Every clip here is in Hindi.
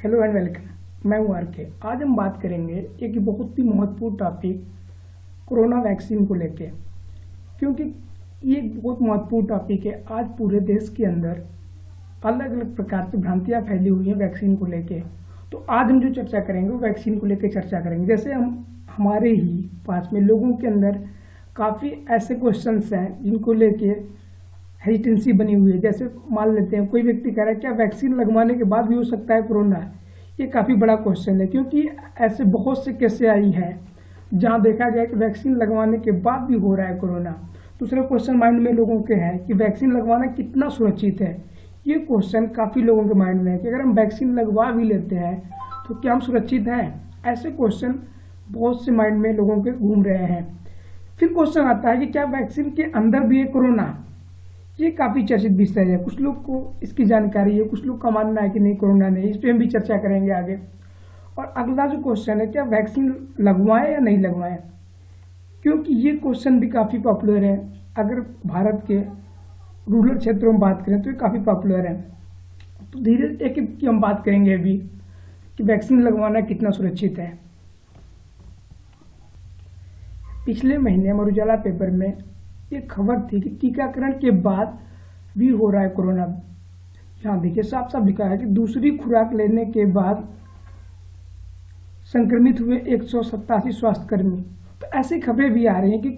Hello and welcome. मैं हूँ आर के। आज हम बात करेंगे एक बहुत ही महत्वपूर्ण टॉपिक कोरोना वैक्सीन को लेके, क्योंकि ये एक बहुत महत्वपूर्ण टॉपिक है। आज पूरे देश के अंदर अलग अलग प्रकार की भ्रांतियाँ फैली हुई हैं वैक्सीन को लेके। तो आज हम जो चर्चा करेंगे वो वैक्सीन को लेकर चर्चा करेंगे। जैसे हम हमारे ही पास में लोगों के अंदर काफ़ी ऐसे क्वेश्चंस हैं जिनको लेके हेजिटेंसी बनी हुई है। जैसे मान लेते हैं कोई व्यक्ति कह रहा है क्या वैक्सीन लगवाने के बाद भी हो सकता है कोरोना। ये काफ़ी बड़ा क्वेश्चन है, क्योंकि ऐसे बहुत से केसेस आई हैं जहां देखा गया कि वैक्सीन लगवाने के बाद भी हो रहा है कोरोना। दूसरा क्वेश्चन माइंड में लोगों के है कि वैक्सीन लगवाना कितना सुरक्षित है। ये क्वेश्चन काफ़ी लोगों के माइंड में है कि अगर हम वैक्सीन लगवा भी लेते हैं तो क्या हम सुरक्षित हैं। ऐसे क्वेश्चन बहुत से माइंड में लोगों के घूम रहे हैं। फिर क्वेश्चन आता है कि क्या वैक्सीन के अंदर भी है कोरोना। ये काफ़ी चर्चित विषय है। कुछ लोग को इसकी जानकारी है, कुछ लोग का मानना है कि नहीं कोरोना नहीं। इस पर हम भी चर्चा करेंगे आगे। और अगला जो क्वेश्चन है क्या वैक्सीन लगवाएं या नहीं लगवाएं, क्योंकि ये क्वेश्चन भी काफ़ी पॉपुलर है। अगर भारत के रूरल क्षेत्रों में बात करें तो ये काफ़ी पॉपुलर है। तो धीरे एक एक की हम बात करेंगे अभी कि वैक्सीन लगवाना कितना सुरक्षित है। पिछले महीने अमर उजाला पेपर में एक खबर थी कि टीकाकरण के बाद भी हो रहा है कोरोना। यहाँ देखिए साफ साफ लिखा है कि दूसरी खुराक लेने के बाद संक्रमित हुए 187 स्वास्थ्यकर्मी। तो ऐसी खबरें भी आ रही हैं कि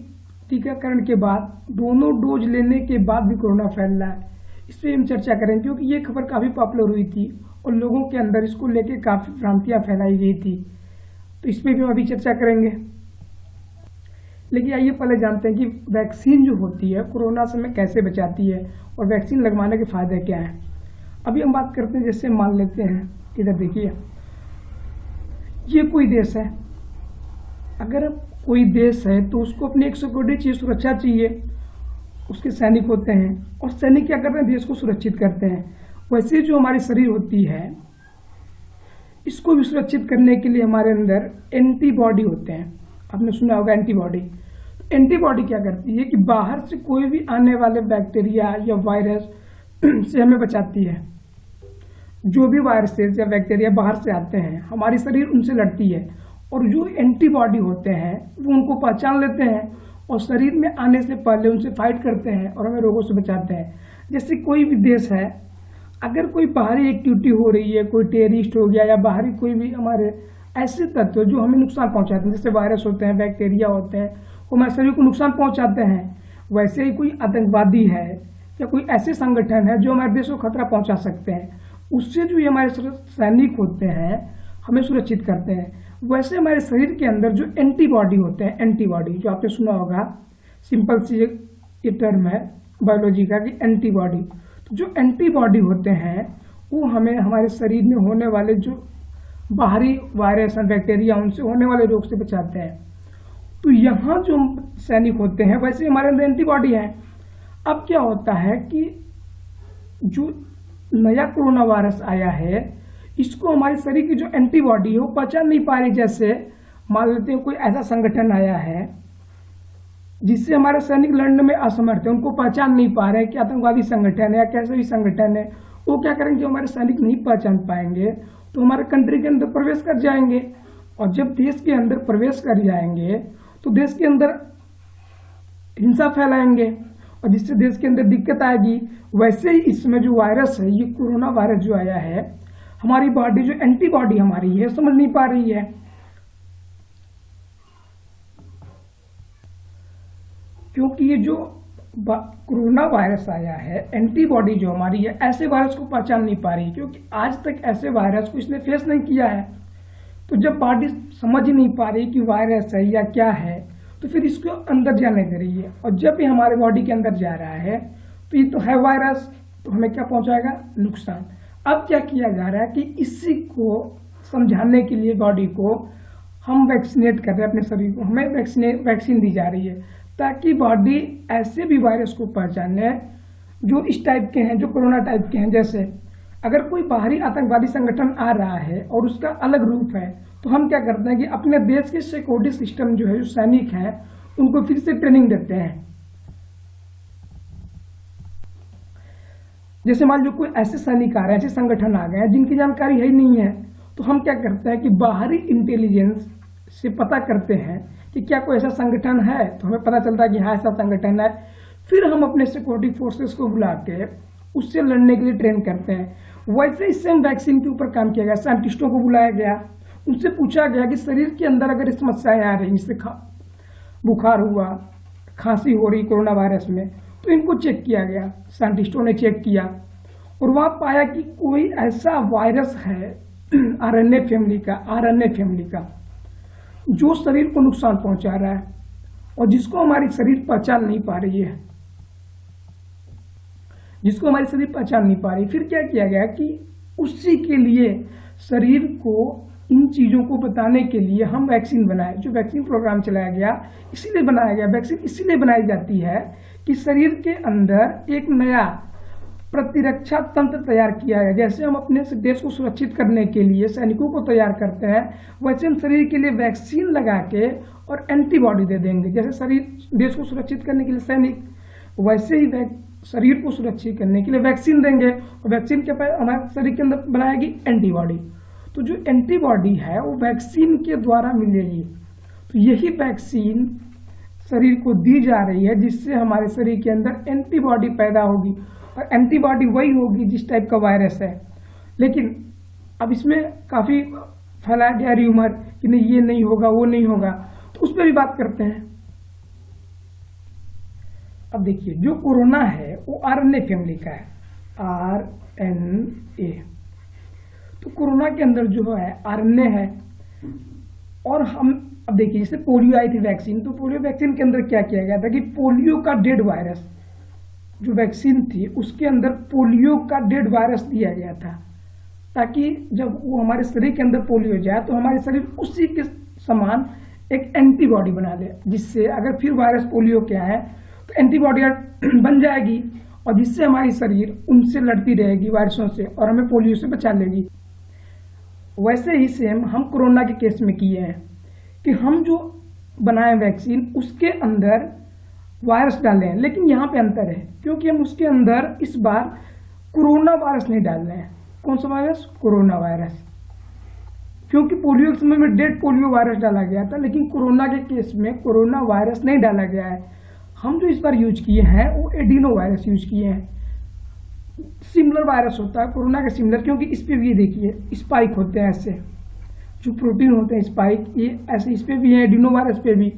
टीकाकरण के बाद दोनों डोज लेने के बाद भी कोरोना फैल रहा है। इस पर हम चर्चा करें, क्योंकि ये खबर काफ़ी पॉपुलर हुई थी और लोगों के अंदर इसको लेके काफ़ी भ्रांतियाँ फैलाई गई थी। तो इस पर भी हम अभी चर्चा करेंगे। लेकिन आइए पहले जानते हैं कि वैक्सीन जो होती है कोरोना से हमें कैसे बचाती है और वैक्सीन लगवाने के फायदे क्या हैं। अभी हम बात करते हैं, जैसे मान लेते हैं इधर देखिए, ये कोई देश है। अगर कोई देश है तो उसको अपनी एक सिक्योरिटी चाहिए, सुरक्षा चाहिए। उसके सैनिक होते हैं और सैनिक क्या करते हैं, देश को सुरक्षित करते हैं। वैसे जो हमारी शरीर होती है इसको भी सुरक्षित करने के लिए हमारे अंदर एंटीबॉडी होते हैं। आपने सुना होगा एंटीबॉडी। एंटीबॉडी क्या करती है कि बाहर से कोई भी आने वाले बैक्टीरिया या वायरस से हमें बचाती है। जो भी वायरसेस या बैक्टीरिया बाहर से आते हैं हमारी शरीर उनसे लड़ती है, और जो एंटीबॉडी होते हैं वो उनको पहचान लेते हैं और शरीर में आने से पहले उनसे फाइट करते हैं और हमें रोगों से बचाते हैं। जैसे कोई भी देश है, अगर कोई बाहरी एक्टिविटी हो रही है, कोई टेररिस्ट हो गया या बाहरी कोई भी हमारे ऐसे तत्व जो हमें नुकसान पहुंचाते हैं, जैसे वायरस होते हैं, बैक्टीरिया होते हैं, वो हमारे शरीर को नुकसान पहुंचाते हैं। वैसे ही कोई आतंकवादी है या कोई ऐसे संगठन है जो हमारे देश को खतरा पहुंचा सकते हैं, उससे जो ये हमारे सैनिक होते हैं हमें सुरक्षित करते हैं। वैसे हमारे शरीर के अंदर जो एंटीबॉडी होते हैं, एंटीबॉडी जो आपने सुना होगा, सिंपल सी ये टर्म है बायोलॉजी का कि एंटीबॉडी। तो जो एंटीबॉडी होते हैं वो हमें हमारे शरीर में होने वाले जो बाहरी वायरस और बैक्टीरिया उनसे होने वाले रोग से बचाते हैं। तो यहाँ जो सैनिक होते हैं वैसे हमारे अंदर एंटीबॉडी है। अब क्या होता है कि जो नया कोरोना वायरस आया है इसको हमारे शरीर की जो एंटीबॉडी है वो पहचान नहीं पा रही। जैसे मान लेते हैं कोई ऐसा संगठन आया है जिससे हमारे सैनिक लड़ने में असमर्थ है, उनको पहचान नहीं पा रहे कि आतंकवादी संगठन है या कैसे भी संगठन है। वो क्या करेंगे, जो हमारे सैनिक नहीं पहचान पाएंगे तो हमारे कंट्री के अंदर प्रवेश कर जाएंगे, और जब देश के अंदर प्रवेश कर जाएंगे तो देश के अंदर हिंसा फैलाएंगे और जिससे देश के अंदर दिक्कत आएगी। वैसे ही इसमें जो वायरस है, ये कोरोना वायरस जो आया है, हमारी बॉडी जो एंटीबॉडी हमारी है समझ नहीं पा रही है। क्योंकि ये जो कोरोना वायरस आया है, एंटीबॉडी जो हमारी है ऐसे वायरस को पहचान नहीं पा रही, क्योंकि आज तक ऐसे वायरस को इसने फेस नहीं किया है। तो जब बॉडी समझ ही नहीं पा रही कि वायरस है या क्या है, तो फिर इसको अंदर जाने दे रही है। और जब ये हमारे बॉडी के अंदर जा रहा है तो ये तो है वायरस, तो हमें क्या पहुंचाएगा, नुकसान। अब क्या किया जा रहा है कि इसी को समझाने के लिए बॉडी को हम वैक्सीनेट कर रहे हैं, अपने शरीर को हमें वैक्सीन दी जा रही है, ताकि बॉडी ऐसे भी वायरस को पहचाने जो इस टाइप के हैं, जो कोरोना टाइप के हैं। जैसे अगर कोई बाहरी आतंकवादी संगठन आ रहा है और उसका अलग रूप है, तो हम क्या करते हैं कि अपने देश के सिक्योरिटी सिस्टम जो है, जो सैनिक हैं, उनको फिर से ट्रेनिंग देते हैं। जैसे मान लो कोई ऐसे सैनिक आ रहे हैं, ऐसे संगठन आ गए हैं जिनकी जानकारी है ही नहीं है, तो हम क्या करते हैं कि बाहरी इंटेलिजेंस से पता करते हैं कि क्या कोई ऐसा संगठन है, तो हमें पता चलता है कि हाँ ऐसा संगठन है। फिर हम अपने सिक्योरिटी फोर्सेस को बुला के उससे लड़ने के लिए ट्रेन करते हैं। वैसे ही सेम वैक्सीन के ऊपर काम किया गया, साइंटिस्टों को बुलाया गया, उनसे पूछा गया कि शरीर के अंदर अगर समस्याएं आ रही, जैसे बुखार हुआ, खांसी हो रही कोरोना वायरस में, तो इनको चेक किया गया, साइंटिस्टों ने चेक किया और वहाँ पाया कि कोई ऐसा वायरस है आरएनए फैमिली का जो शरीर को नुकसान पहुंचा रहा है और जिसको हमारी शरीर पहचान नहीं पा रही है, फिर क्या किया गया कि उसी के लिए शरीर को इन चीज़ों को बताने के लिए हम वैक्सीन बनाए। जो वैक्सीन प्रोग्राम चलाया गया इसीलिए बनाया गया, वैक्सीन इसीलिए बनाई जाती है कि शरीर के अंदर एक नया प्रतिरक्षा तंत्र तैयार किया है। जैसे हम अपने देश को सुरक्षित करने के लिए सैनिकों को तैयार करते हैं, वैसे हम शरीर के लिए वैक्सीन लगा के और एंटीबॉडी दे देंगे। जैसे शरीर देश को सुरक्षित करने के लिए सैनिक, वैसे ही शरीर को सुरक्षित करने के लिए वैक्सीन देंगे और वैक्सीन के हमारे शरीर के अंदर बनाएगी एंटीबॉडी। तो जो एंटीबॉडी है वो वैक्सीन के द्वारा मिलेगी। तो यही वैक्सीन शरीर को दी जा रही है जिससे हमारे शरीर के अंदर एंटीबॉडी पैदा होगी और एंटीबॉडी वही होगी जिस टाइप का वायरस है। लेकिन अब इसमें काफ़ी फैलाया गया र्यूमर कि नहीं ये नहीं होगा वो नहीं होगा, तो उस पर भी बात करते हैं। अब देखिए जो कोरोना है वो आरएनए फैमिली का है, आरएनए। तो कोरोना के अंदर जो है आरएनए है और हम अब देखिए जैसे पोलियो आई थी वैक्सीन, तो पोलियो वैक्सीन के अंदर क्या किया गया था कि पोलियो का डेड वायरस जो वैक्सीन थी उसके अंदर पोलियो का डेड वायरस दिया गया था, ताकि जब वो हमारे शरीर के अंदर पोलियो जाए तो हमारे शरीर उसी के समान एक एंटीबॉडी बना ले, जिससे अगर फिर वायरस पोलियो के आए तो एंटीबॉडी बन जाएगी और जिससे हमारी शरीर उनसे लड़ती रहेगी वायरसों से और हमें पोलियो से बचा लेगी। वैसे ही सेम हम कोरोना के केस में किए हैं कि हम जो बनाए वैक्सीन उसके अंदर वायरस डाले हैं, लेकिन यहाँ पे अंतर है क्योंकि हम उसके अंदर इस बार कोरोना वायरस नहीं डाल रहे हैं। कौन सा वायरस? Corona virus. क्योंकि पोलियो के समय में डेड पोलियो वायरस डाला गया था, लेकिन कोरोना के केस में कोरोना वायरस नहीं डाला गया है। हम जो इस बार यूज किए हैं वो एडिनो वायरस यूज किए हैं। सिमिलर वायरस होता है कोरोना के सिमिलर, क्योंकि इस पे भी देखिए स्पाइक होते हैं, ऐसे जो प्रोटीन होते हैं स्पाइक, ये ऐसे इस पे भी है, एडिनो वायरस पे भी।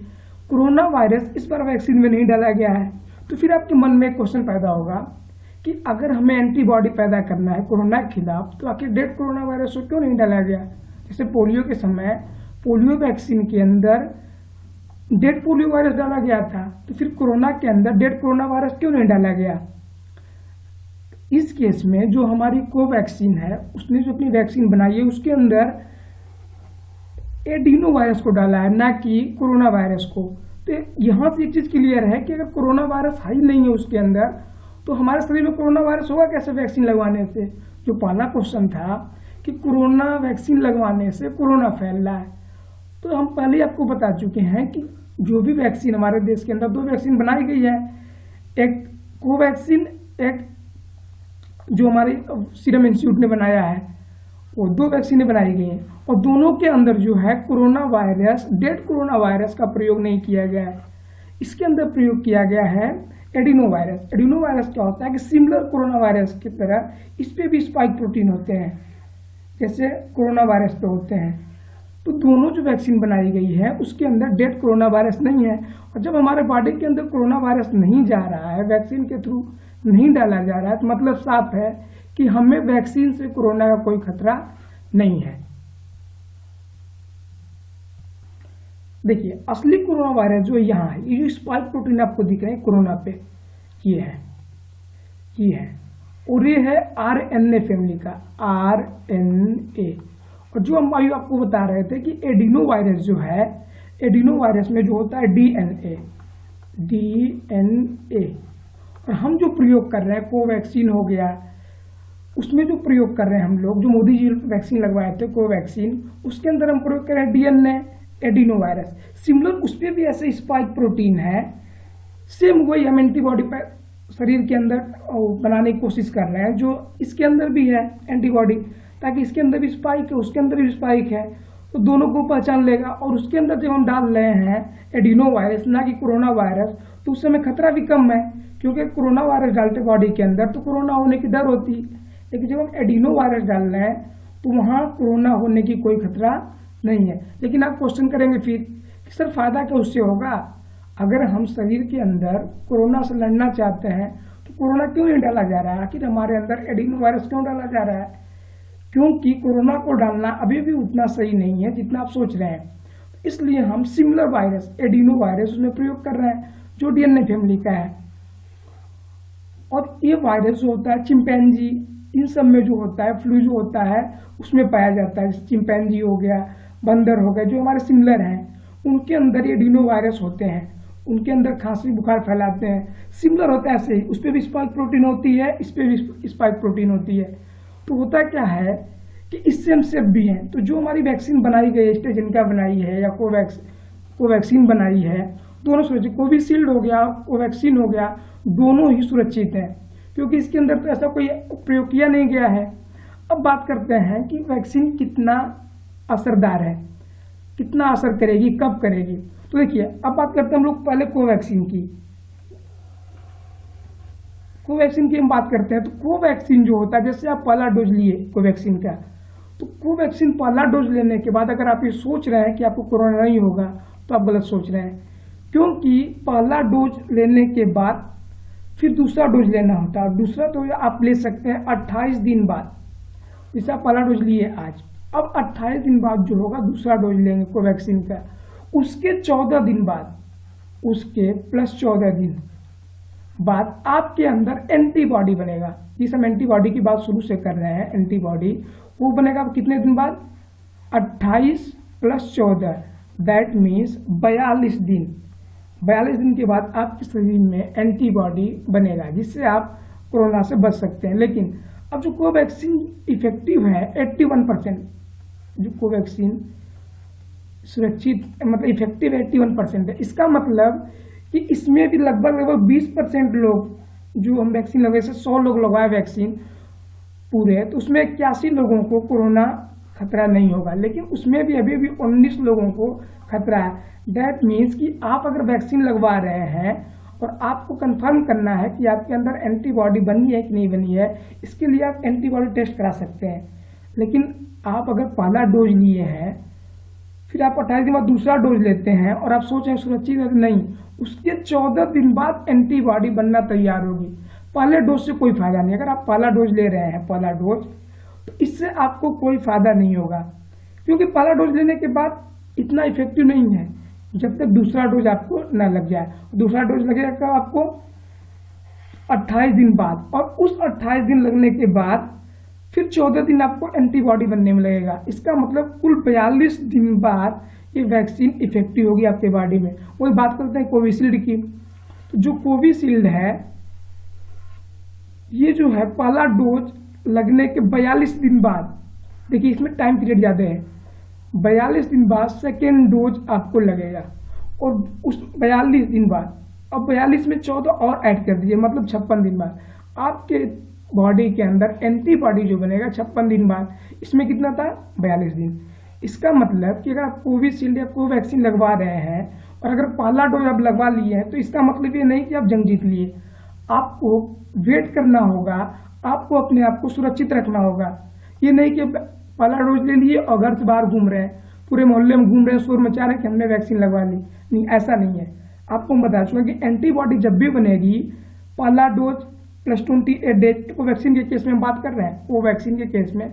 कोरोना वायरस इस बार वैक्सीन में नहीं डाला गया है। तो फिर आपके मन में एक क्वेश्चन पैदा होगा कि अगर हमें एंटीबॉडी पैदा करना है कोरोना के खिलाफ तो आखिर डेड कोरोना वायरस को क्यों नहीं डाला गया? जैसे पोलियो के समय पोलियो वैक्सीन के अंदर डेड पोलियो वायरस डाला गया था, तो फिर कोरोना के अंदर डेड कोरोना वायरस क्यों नहीं डाला गया? इस केस में जो हमारी कोवैक्सीन है उसने जो अपनी वैक्सीन बनाई है उसके अंदर एडिनो वायरस को डाला है, ना कि कोरोना वायरस को। तो यहाँ से एक चीज क्लियर है कि अगर कोरोना वायरस है ही नहीं है उसके अंदर तो हमारे शरीर में कोरोना वायरस होगा कैसे वैक्सीन लगवाने से? जो पहला क्वेश्चन था कि कोरोना वैक्सीन लगवाने से कोरोना फैल रहा है, तो हम पहले आपको बता चुके हैं कि जो भी वैक्सीन हमारे देश के अंदर 2 वैक्सीन बनाई गई है, एक कोवैक्सीन, एक जो हमारे सीरम इंस्टीट्यूट ने बनाया है, वो 2 वैक्सीनें बनाई गई हैं और दोनों के अंदर जो है corona virus, dead corona virus का प्रयोग नहीं किया गया है। इसके अंदर प्रयोग किया गया है एडिनो वायरस। एडिनो वायरस क्या होता है कि सिमिलर कोरोना वायरस की तरह इस पे भी स्पाइक प्रोटीन होते हैं जैसे कोरोना वायरस पे होते हैं। तो दोनों जो वैक्सीन बनाई गई है उसके अंदर डेड कोरोना वायरस नहीं है, और जब हमारे बॉडी के अंदर कोरोना वायरस नहीं जा रहा है, वैक्सीन के थ्रू नहीं डाला जा रहा है, तो मतलब साफ है कि हमें वैक्सीन से कोरोना का कोई खतरा नहीं है। देखिए असली कोरोना वायरस जो यहाँ है, ये जो स्पाइक प्रोटीन आपको दिख रहे हैं कोरोना पे, ये है और ये है आरएनए फैमिली का, आरएनए। और जो हम अभी आपको बता रहे थे कि एडिनो वायरस जो है, एडिनो वायरस में जो होता है डीएनए, और हम जो प्रयोग कर रहे हैं कोवैक्सीन हो गया, उसमें जो प्रयोग कर रहे हैं हम लोग, जो मोदी जी वैक्सीन लगवाए थे कोवैक्सीन, उसके अंदर हम प्रयोग कर रहे हैं डीएनए एडिनो वायरस। सिमिलर उस पर भी ऐसे स्पाइक प्रोटीन है, सेम वही हम एंटीबॉडी शरीर के अंदर बनाने की कोशिश कर रहे हैं जो इसके अंदर भी है एंटीबॉडी, ताकि इसके अंदर भी स्पाइक है, उसके अंदर भी स्पाइक है, तो दोनों को पहचान लेगा। और उसके अंदर जब हम डाल रहे हैं एडिनो वायरस, ना कि कोरोना वायरस, तो उस समय खतरा भी कम है, क्योंकि कोरोना वायरस डालते बॉडी के अंदर तो कोरोना होने की डर होती है। लेकिन जब हम एडिनो वायरस डाल रहे हैं तो वहाँ कोरोना होने की कोई खतरा नहीं है। लेकिन आप क्वेश्चन करेंगे फिर कि सर फायदा क्या उससे होगा? अगर हम शरीर के अंदर कोरोना से लड़ना चाहते हैं तो कोरोना क्यों नहीं डाला जा रहा है? आखिर हमारे अंदर एडिनो वायरस क्यों डाला जा रहा है? क्योंकि कोरोना को डालना अभी भी उतना सही नहीं है जितना आप सोच रहे हैं। इसलिए हम सिमिलर वायरस, एडिनो वायरस, उसमें प्रयोग कर रहे हैं जो डीएनए फैमिली का है। और ये वायरस जो होता है चिंपैंजी, इन सब में जो होता है, फ्लू जो होता है उसमें पाया जाता है। चिंपैंजी हो गया, बंदर हो गया, जो हमारे सिमिलर हैं, उनके अंदर ये एडिनो वायरस होते हैं। उनके अंदर खांसी बुखार फैलाते हैं, सिमिलर होता है ऐसे ही। उस पर भी स्पाइक प्रोटीन होती है, इस पर भी स्पाइक प्रोटीन होती है। तो होता क्या है कि इससे हम सेफ भी हैं। तो जो हमारी वैक्सीन बनाई गई है, एस्ट्राजेनेका बनाई है या कोवैक्सीन बनाई है, दोनों सुरक्षित, कोविशील्ड हो गया, कोवैक्सीन हो गया, दोनों ही सुरक्षित हैं, क्योंकि इसके अंदर तो ऐसा कोई प्रयोग किया नहीं गया है। अब बात करते हैं कि वैक्सीन कितना असरदार है, कितना असर करेगी, कब करेगी। तो देखिए, अब बात करते हैं हम लोग पहले कोवैक्सीन की। कोवैक्सीन की हम बात करते हैं तो कोवैक्सीन जो होता है, जैसे आप पहला डोज लिए कोवैक्सीन का, तो कोवैक्सीन पहला डोज लेने के बाद अगर आप ये सोच रहे हैं कि आपको कोरोना नहीं होगा तो आप गलत सोच रहे हैं। क्योंकि पहला डोज लेने के बाद फिर दूसरा डोज लेना होता है। दूसरा डोज आप ले सकते हैं 28 दिन बाद। जैसे आप पहला डोज लिए आज, अब 28 दिन बाद जो होगा दूसरा डोज लेंगे कोवैक्सीन का। उसके 14 दिन बाद, उसके प्लस 14 दिन बाद आपके अंदर एंटीबॉडी बनेगा। जिस हम एंटीबॉडी की बात शुरू से कर रहे हैं, एंटीबॉडी वो बनेगा कितने दिन बाद? 28 प्लस 14, दैट मीन्स 42 दिन। 42 दिन के बाद आपके शरीर में एंटीबॉडी बनेगा, जिससे आप कोरोना से बच सकते हैं। लेकिन अब जो कोवैक्सीन इफेक्टिव है 81%, जो कोवैक्सीन सुरक्षित मतलब इफेक्टिव 81% है। इसका मतलब कि इसमें भी लगभग 20% लोग जो हम वैक्सीन लगे, से 100 लोग लगवाए वैक्सीन पूरे, तो उसमें 81 लोगों को कोरोना खतरा नहीं होगा। लेकिन उसमें भी अभी भी 19 लोगों को खतरा है। दैट मीन्स कि आप अगर वैक्सीन लगवा रहे हैं और आपको कंफर्म करना है कि आपके अंदर एंटीबॉडी बनी है कि नहीं बनी है, इसके लिए आप एंटीबॉडी टेस्ट करा सकते हैं। लेकिन आप अगर पहला डोज लिए हैं, फिर आप 28 दिन बाद दूसरा डोज लेते हैं और आप सोच रहे हैं सुरक्षित है, नहीं, उसके 14 दिन बाद एंटीबॉडी बनना तैयार होगी। पहले डोज से कोई फायदा नहीं। अगर आप पहला डोज ले रहे हैं, पहला डोज, तो इससे आपको कोई फायदा नहीं होगा, क्योंकि पहला डोज लेने के बाद इतना इफेक्टिव नहीं है जब तक दूसरा डोज आपको न लग जाए। दूसरा डोज लगेगा आपको 28 दिन बाद, और उस 28 दिन लगने के बाद फिर 14 दिन आपको एंटीबॉडी बनने में लगेगा। इसका मतलब कुल 42 दिन बाद ये वैक्सीन इफेक्टिव होगी आपके बॉडी में। वही बात करते हैं कोविशील्ड की। तो जो कोविशील्ड है, ये जो है पहला डोज लगने के 42 दिन बाद, देखिए इसमें टाइम पीरियड ज़्यादा है, 42 दिन बाद सेकेंड डोज आपको लगेगा। और उस 42 दिन बाद, अब 42 में 14 और ऐड कर दीजिए, मतलब 56 दिन बाद आपके बॉडी के अंदर एंटीबॉडी जो बनेगा 56 दिन बाद। इसमें कितना था? 42 दिन। इसका मतलब कि अगर आप कोविशील्ड या कोवैक्सीन लगवा रहे हैं और अगर पहला डोज आप लगवा लिए हैं, तो इसका मतलब ये नहीं कि आप जंग जीत लिए। आपको वेट करना होगा, आपको अपने आप को सुरक्षित रखना होगा। ये नहीं कि पहला डोज ले लिए और घर से बाहर घूम रहे हैं, पूरे मोहल्ले में घूम रहे हैं, शोर मचा रहे हैं कि हमने वैक्सीन लगवा ली। नहीं, ऐसा नहीं है। आपको मैं बता चुका कि एंटीबॉडी जब भी बनेगी, पहला डोज प्लस 28 डेज, कोवैक्सीन के केस में बात कर रहे हैं, कोवैक्सीन के केस में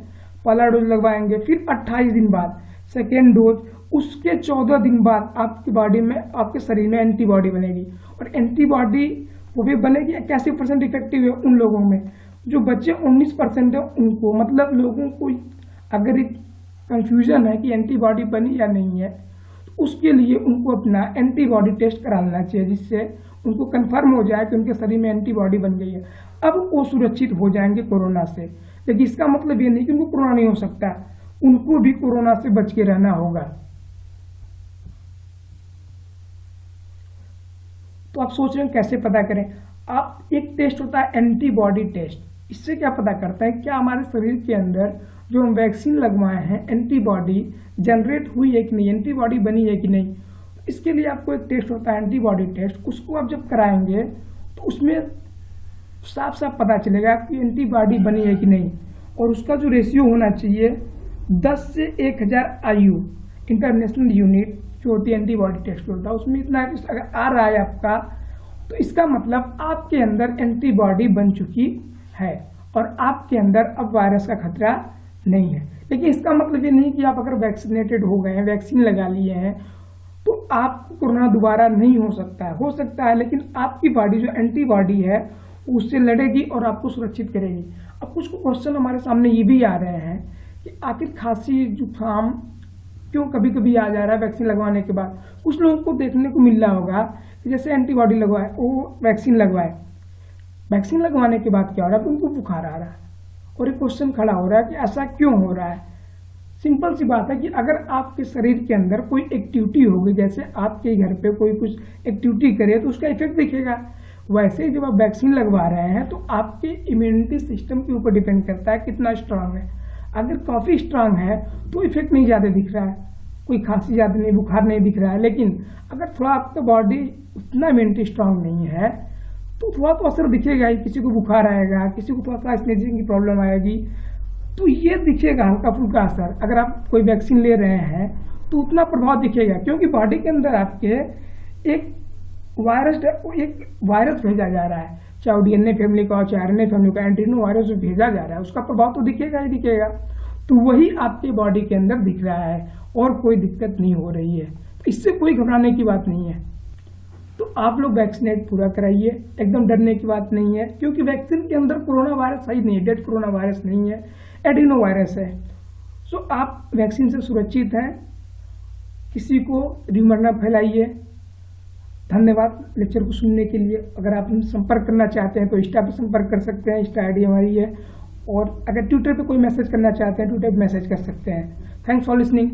पहला डोज लगवाएंगे, फिर 28 दिन बाद सेकेंड डोज, उसके 14 दिन बाद आपकी बॉडी में, आपके शरीर में एंटीबॉडी बनेगी। और एंटीबॉडी वो भी बनेगी 81% इफेक्टिव है उन लोगों में। जो बच्चे 19% है उनको, मतलब लोगों को अगर कंफ्यूजन है कि एंटीबॉडी बनी या नहीं है, तो उसके लिए उनको अपना एंटीबॉडी टेस्ट करा लेना चाहिए, जिससे उनको कंफर्म हो जाए कि उनके शरीर में एंटीबॉडी बन गई है। अब वो सुरक्षित हो जाएंगे कोरोना से। लेकिन इसका मतलब ये नहीं कि उनको कोरोना नहीं हो सकता, उनको भी कोरोना से बच के रहना होगा। तो आप सोच रहे हैं कैसे पता करें? आप एक टेस्ट होता है एंटीबॉडी टेस्ट। इससे क्या पता करता है क्या हमारे शरीर के अंदर जो हम वैक्सीन लगवाए हैं एंटीबॉडी जनरेट हुई है कि नहीं, एंटीबॉडी बनी है कि नहीं। इसके लिए आपको एक टेस्ट होता है एंटीबॉडी टेस्ट, उसको आप जब कराएंगे तो उसमें साफ साफ पता चलेगा कि एंटीबॉडी बनी है कि नहीं। और उसका जो रेशियो होना चाहिए 10 से 1000 IU इंटरनेशनल यूनिट जो होती है एंटीबॉडी टेस्ट होता है, उसमें इतना अगर आ रहा है आपका, तो इसका मतलब आपके अंदर एंटीबॉडी बन चुकी है और आपके अंदर अब वायरस का खतरा नहीं है। लेकिन इसका मतलब ये नहीं कि आप अगर वैक्सीनेटेड हो गए हैं, वैक्सीन लगा लिए हैं, तो आपको कोरोना दोबारा नहीं हो सकता है, लेकिन आपकी बॉडी जो एंटीबॉडी है उससे लड़ेगी और आपको सुरक्षित करेगी। अब कुछ क्वेश्चन हमारे सामने ये भी आ रहे हैं कि आखिर खांसी जुकाम क्यों कभी कभी आ जा रहा है वैक्सीन लगवाने के बाद। कुछ लोगों को देखने को मिल रहा होगा कि जैसे एंटीबॉडी लगवाए, वो वैक्सीन लगवाने के बाद क्या हो रहा है, उनको बुखार आ रहा है। और एक क्वेश्चन खड़ा हो रहा है कि ऐसा क्यों हो रहा है। सिंपल सी बात है कि अगर आपके शरीर के अंदर कोई एक्टिविटी होगी, जैसे आपके घर पे कोई कुछ एक्टिविटी करे तो उसका इफेक्ट दिखेगा। वैसे ही जब आप वैक्सीन लगवा रहे हैं तो आपके इम्यूनिटी सिस्टम के ऊपर डिपेंड करता है कितना स्ट्रांग है। अगर काफ़ी स्ट्रांग है तो इफेक्ट नहीं ज़्यादा दिख रहा है, कोई खांसी ज़्यादा नहीं, बुखार नहीं दिख रहा है। लेकिन अगर थोड़ा आपका बॉडी उतना इम्यूनिटी स्ट्रांग नहीं है तो थोड़ा तो असर दिखेगा ही। किसी को बुखार आएगा, किसी को थोड़ा सा स्नीजिंग की प्रॉब्लम आएगी, तो ये दिखेगा हल्का फुल्का असर। अगर आप कोई वैक्सीन ले रहे हैं तो उतना प्रभाव दिखेगा, क्योंकि बॉडी के अंदर आपके एक वायरस भेजा जा रहा है, चाहे DNA फैमिली का हो चाहे RNA फैमिली का, एंटीनो वायरस जो भेजा जा रहा है उसका प्रभाव तो दिखेगा ही दिखेगा। तो वही आपके बॉडी के अंदर दिख रहा है और कोई दिक्कत नहीं हो रही है, तो इससे कोई घबराने की बात नहीं है। तो आप लोग वैक्सीनेट पूरा कराइए, एकदम डरने की बात नहीं है, क्योंकि वैक्सीन के अंदर कोरोना वायरस सही नहीं है, डेड कोरोना वायरस नहीं है, एडिनो वायरस है। सो आप वैक्सीन से सुरक्षित हैं, किसी को र्यूमर न फैलाइए। धन्यवाद लेक्चर को सुनने के लिए। अगर आप संपर्क करना चाहते हैं तो इंस्टा पर संपर्क कर सकते हैं, इंस्टा ID हमारी है। और अगर ट्विटर पे कोई मैसेज करना चाहते हैं ट्विटर पे मैसेज कर सकते हैं। Thanks for listening.